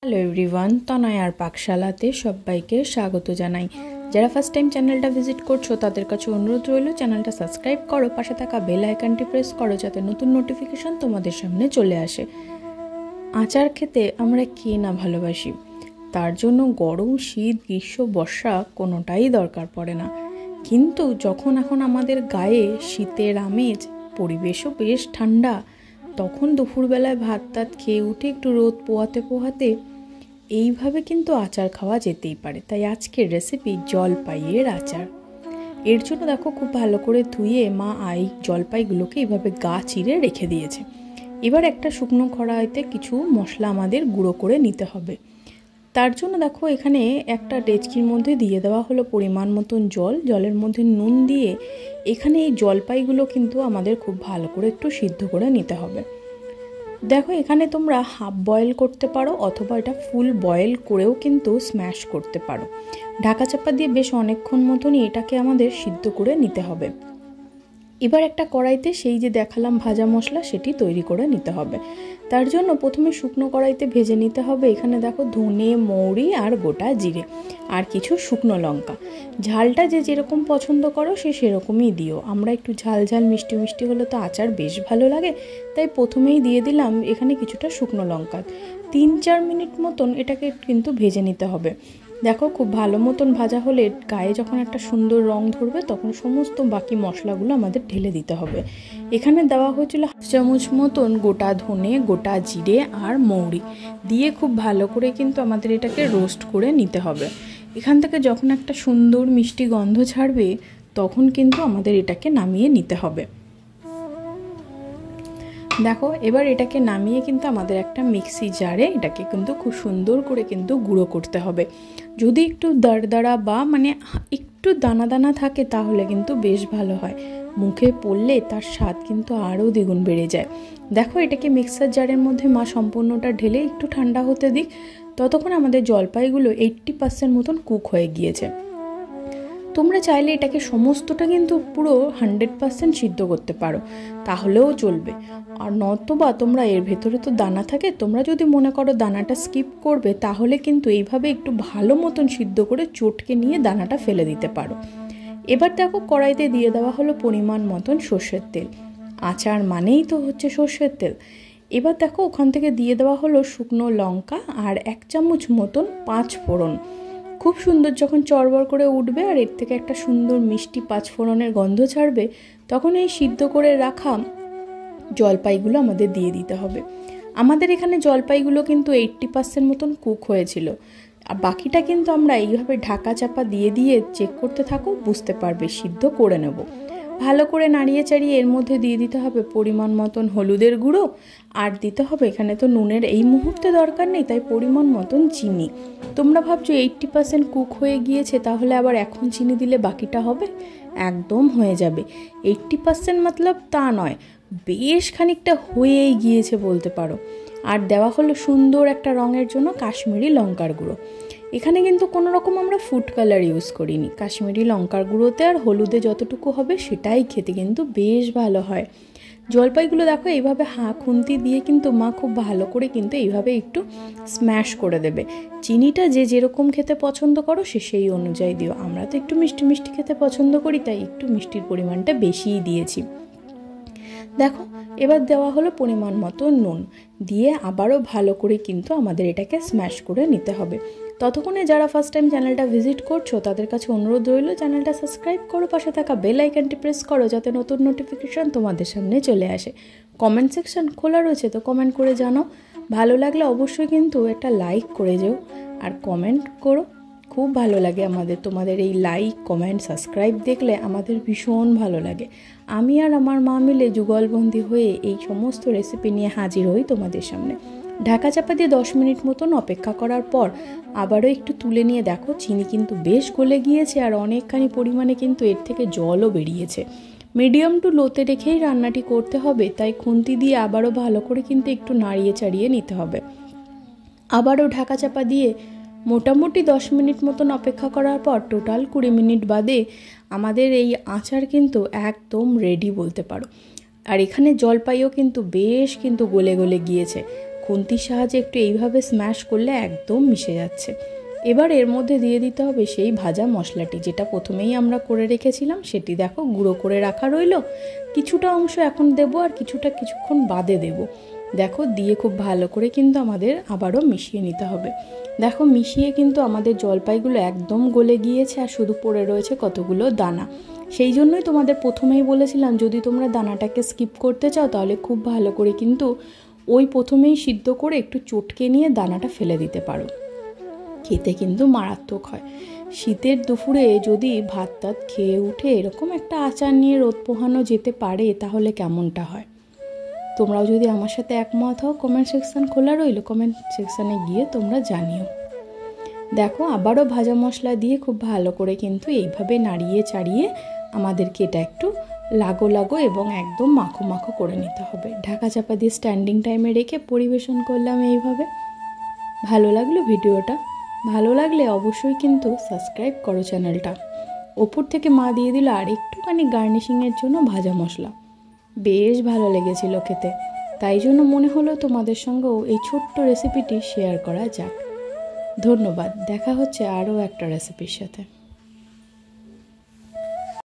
Hello everyone, তনয়ার পাকশালাতে সবাইকে স্বাগত জানাই। যারা ফার্স্ট টাইম চ্যানেলটা ভিজিট করছো তাদের কাছে অনুরোধ রইল চ্যানেলটা সাবস্ক্রাইব করো, পাশে থাকা বেল আইকনটি প্রেস করো যাতে নতুন নোটিফিকেশন তোমাদের সামনে চলে আসে। আচার খেতে আমরা কে না ভালোবাসি, তার জন্য গরম শীত গ্রীষ্ম বর্ষা কোনোটাই দরকার পড়ে না। কিন্তু যখন এখন আমাদের গায়ে শীতের আমেজ, পরিবেশও বেশ ঠান্ডা, তখন দুপুরবেলায় ভাত টাত খেয়ে উঠে একটু রোদ পোহাতে পোহাতে এইভাবে কিন্তু আচার খাওয়া যেতেই পারে। তাই আজকের রেসিপি জলপাইয়ের আচার। এর জন্য দেখো খুব ভালো করে ধুয়ে মা জলপাইগুলোকে এইভাবে গা চিরে রেখে দিয়েছে। এবার একটা শুকনো কড়াইতে কিছু মশলা আমাদের গুঁড়ো করে নিতে হবে। তার জন্য দেখো এখানে একটা ডেচকির মধ্যে দিয়ে দেওয়া হলো পরিমাণ মতন জল, জলের মধ্যে নুন দিয়ে এখানে এই জলপাইগুলো কিন্তু আমাদের খুব ভালো করে একটু সিদ্ধ করে নিতে হবে। দেখো এখানে তোমরা হাফ বয়েল করতে পারো অথবা এটা ফুল বয়েল করেও কিন্তু স্ম্যাশ করতে পারো। ঢাকা চাপা দিয়ে বেশ অনেকক্ষণ মতনই এটাকে আমাদের সিদ্ধ করে নিতে হবে। এবার একটা কড়াইতে সেই যে দেখালাম ভাজা মশলা সেটি তৈরি করে নিতে হবে। তার জন্য প্রথমে শুকনো কড়াইতে ভেজে নিতে হবে। এখানে দেখো ধনে, মৌরি আর গোটা জিরে আর কিছু শুকনো লঙ্কা। ঝালটা যে যেরকম পছন্দ করো সেরকমই দিও। আমরা একটু ঝাল ঝাল মিষ্টি মিষ্টি হলে তো আচার বেশ ভালো লাগে, তাই প্রথমেই দিয়ে দিলাম এখানে কিছুটা শুকনো লঙ্কা। 3-4 মিনিট মতন এটাকে কিন্তু ভেজে নিতে হবে। দেখো খুব ভালো মতন ভাজা হলে গায়ে যখন একটা সুন্দর রং ধরবে তখন সমস্ত বাকি মশলাগুলো আমাদের ঢেলে দিতে হবে। এখানে দেওয়া হয়েছিল 1 চামচ মতন গোটা ধনে, গোটা জিরে আর মৌরি দিয়ে খুব ভালো করে কিন্তু আমাদের এটাকে রোস্ট করে নিতে হবে। এখান থেকে যখন একটা সুন্দর মিষ্টি গন্ধ ছাড়বে তখন কিন্তু আমাদের এটাকে নামিয়ে নিতে হবে। দেখো এবার এটাকে নামিয়ে কিন্তু আমাদের একটা মিক্সি জারে এটাকে কিন্তু খুব সুন্দর করে কিন্তু গুঁড়ো করতে হবে। যদি একটু দাঁড়া বা একটু দানা দানা থাকে তাহলে কিন্তু বেশ ভালো হয়, মুখে পড়লে তার স্বাদ কিন্তু আরও দ্বিগুণ বেড়ে যায়। দেখো এটাকে মিক্সার জারের মধ্যে মা সম্পূর্ণটা ঢেলে একটু ঠান্ডা হতে দিক। ততক্ষণ আমাদের জলপাইগুলো 80% মতন কুক হয়ে গিয়েছে। তোমরা চাইলে এটাকে সমস্তটা কিন্তু পুরো 100% সিদ্ধ করতে পারো, তাহলেও চলবে। আর নতবা তোমরা এর ভেতরে তো দানা থাকে, তোমরা যদি মনে করো দানাটা স্কিপ করবে তাহলে কিন্তু এইভাবে একটু ভালো মতন সিদ্ধ করে চটকে নিয়ে দানাটা ফেলে দিতে পারো। এবার দেখো কড়াইতে দিয়ে দেওয়া হলো পরিমাণ মতন সর্ষের তেল। আচার মানেই তো হচ্ছে সর্ষের তেল। এবার দেখো ওখান থেকে দিয়ে দেওয়া হলো শুকনো লঙ্কা আর 1 চামচ মতন 5 ফোড়ন। খুব সুন্দর যখন চড়বড় করে উঠবে আর এর থেকে একটা সুন্দর মিষ্টি 5 ফোড়নের গন্ধ ছাড়বে তখন এই সিদ্ধ করে রাখা জলপাইগুলো আমাদের দিয়ে দিতে হবে। আমাদের এখানে জলপাইগুলো কিন্তু 80% মতন কুক হয়েছিল, আর বাকিটা কিন্তু আমরা এইভাবে ঢাকা চাপা দিয়ে দিয়ে চেক করতে থাকো, বুঝতে পারবে সিদ্ধ করে নেব। ভালো করে নাড়িয়ে চাড়িয়ে এর মধ্যে দিয়ে দিতে হবে পরিমাণ মতন হলুদের গুঁড়ো আর দিতে হবে, এখানে তো নুনের এই মুহূর্তে দরকার নেই তাই পরিমাণ মতন চিনি। তোমরা ভাবছো 80% কুক হয়ে গিয়েছে তাহলে আবার এখন চিনি দিলে বাকিটা হবে, একদম হয়ে যাবে। 80% মতলব তা নয়, বেশ খানিকটা হয়েই গিয়েছে বলতে পারো। আর দেওয়া হলো সুন্দর একটা রঙের জন্য কাশ্মীরি লঙ্কার গুঁড়ো। এখানে কিন্তু কোনো রকম আমরা ফুড কালার ইউজ করিনি। কাশ্মীরি লঙ্কার গুঁড়োতে আর হলুদে যতটুকু হবে সেটাই খেতে কিন্তু বেশ ভালো হয়। জলপাইগুলো দেখো এইভাবে খুন্তি দিয়ে কিন্তু মা খুব ভালো করে কিন্তু এইভাবে একটু স্ম্যাশ করে দেবে। চিনিটা যে যেরকম খেতে পছন্দ করো সেই অনুযায়ী দিও। আমরা তো একটু মিষ্টি মিষ্টি খেতে পছন্দ করি তাই একটু মিষ্টির পরিমাণটা বেশিই দিয়েছি। দেখো এবার দেওয়া হলো পরিমাণ মতো নুন দিয়ে আবারও ভালো করে কিন্তু আমাদের এটাকে স্ম্যাশ করে নিতে হবে। ততক্ষণে যারা ফার্স্ট টাইম চ্যানেলটা ভিজিট করছো তাদের কাছে অনুরোধ রইল চ্যানেলটা সাবস্ক্রাইব করো, পাশে থাকা বেল আইকনটি প্রেস করো যাতে নতুন নোটিফিকেশন তোমাদের সামনে চলে আসে। কমেন্ট সেকশন খোলা রয়েছে, তো কমেন্ট করে জানাও। ভালো লাগলে অবশ্যই কিন্তু একটা লাইক করে যেও আর কমেন্ট করো। খুব ভালো লাগে আমাদের তোমাদের এই লাইক, কমেন্ট, সাবস্ক্রাইব দেখলে আমাদের ভীষণ ভালো লাগে। আমি আর আমার মা মিলে যুগলবন্দি হয়ে এই সমস্ত রেসিপি নিয়ে হাজির হই তোমাদের সামনে। ঢাকা চাপা দিয়ে 10 মিনিট মতন অপেক্ষা করার পর আবারও একটু তুলে নিয়ে দেখো চিনি কিন্তু বেশ গলে গিয়েছে আর অনেকখানি পরিমাণে কিন্তু এর থেকে জলও বেরিয়েছে। মিডিয়াম টু লোতে রেখেই রান্নাটি করতে হবে, তাই খুন্তি দিয়ে আবারও ভালো করে কিন্তু একটু নাড়িয়ে চাড়িয়ে নিতে হবে। আবারও ঢাকা চাপা দিয়ে মোটামুটি 10 মিনিট মতন অপেক্ষা করার পর টোটাল 20 মিনিট বাদে আমাদের এই আচার কিন্তু একদম রেডি বলতে পারো। আর এখানে জলপাইও কিন্তু বেশ কিন্তু গলে গলে গিয়েছে। খুন্তির সাহায্যে একটু এইভাবে স্ম্যাশ করলে একদম মিশে যাচ্ছে। এবার এর মধ্যে দিয়ে দিতে হবে সেই ভাজা মশলাটি, যেটা প্রথমেই আমরা করে রেখেছিলাম। সেটি দেখো গুঁড়ো করে রাখা রইল। কিছুটা অংশ এখন দেবো আর কিছুটা কিছুক্ষণ বাদে দেব। দেখো দিয়ে খুব ভালো করে কিন্তু আমাদের আবারও মিশিয়ে নিতে হবে। দেখো মিশিয়ে কিন্তু আমাদের জলপাইগুলো একদম গলে গিয়েছে আর শুধু পড়ে রয়েছে কতগুলো দানা। সেই জন্যই তোমাদের প্রথমেই বলেছিলাম, যদি তোমরা দানাটাকে স্কিপ করতে চাও তাহলে খুব ভালো করে কিন্তু ওই প্রথমেই সিদ্ধ করে একটু চটকে নিয়ে দানাটা ফেলে দিতে পারো। খেতে কিন্তু মারাত্মক হয়। শীতের দুপুরে যদি ভাত টাত খেয়ে উঠে এরকম একটা আচার নিয়ে রোদ পোহানো যেতে পারে তাহলে কেমনটা হয়। তোমরাও যদি আমার সাথে একমত হও, কমেন্ট সেকশান খোলা রইল, কমেন্ট সেকশানে গিয়ে তোমরা জানিও। দেখো আবারও ভাজা মশলা দিয়ে খুব ভালো করে কিন্তু এইভাবে নাড়িয়ে চাড়িয়ে আমাদেরকে এটা একটু লাগো লাগো এবং একদম মাখো মাখো করে নিতে হবে। ঢাকা চাপা দিয়ে স্ট্যান্ডিং টাইমে রেখে পরিবেশন করলাম এইভাবে। ভালো লাগলো ভিডিওটা? ভালো লাগলে অবশ্যই কিন্তু সাবস্ক্রাইব করো চ্যানেলটা। ওপর থেকে মা দিয়ে দিল আর একটুখানি গার্নিশিংয়ের জন্য ভাজা মশলা। বেশ ভালো লেগেছিল খেতে, তাই জন্য মনে হলো তোমাদের সঙ্গেও এই ছোট্ট রেসিপিটি শেয়ার করা যাক। ধন্যবাদ। দেখা হচ্ছে আরও একটা রেসিপির সাথে।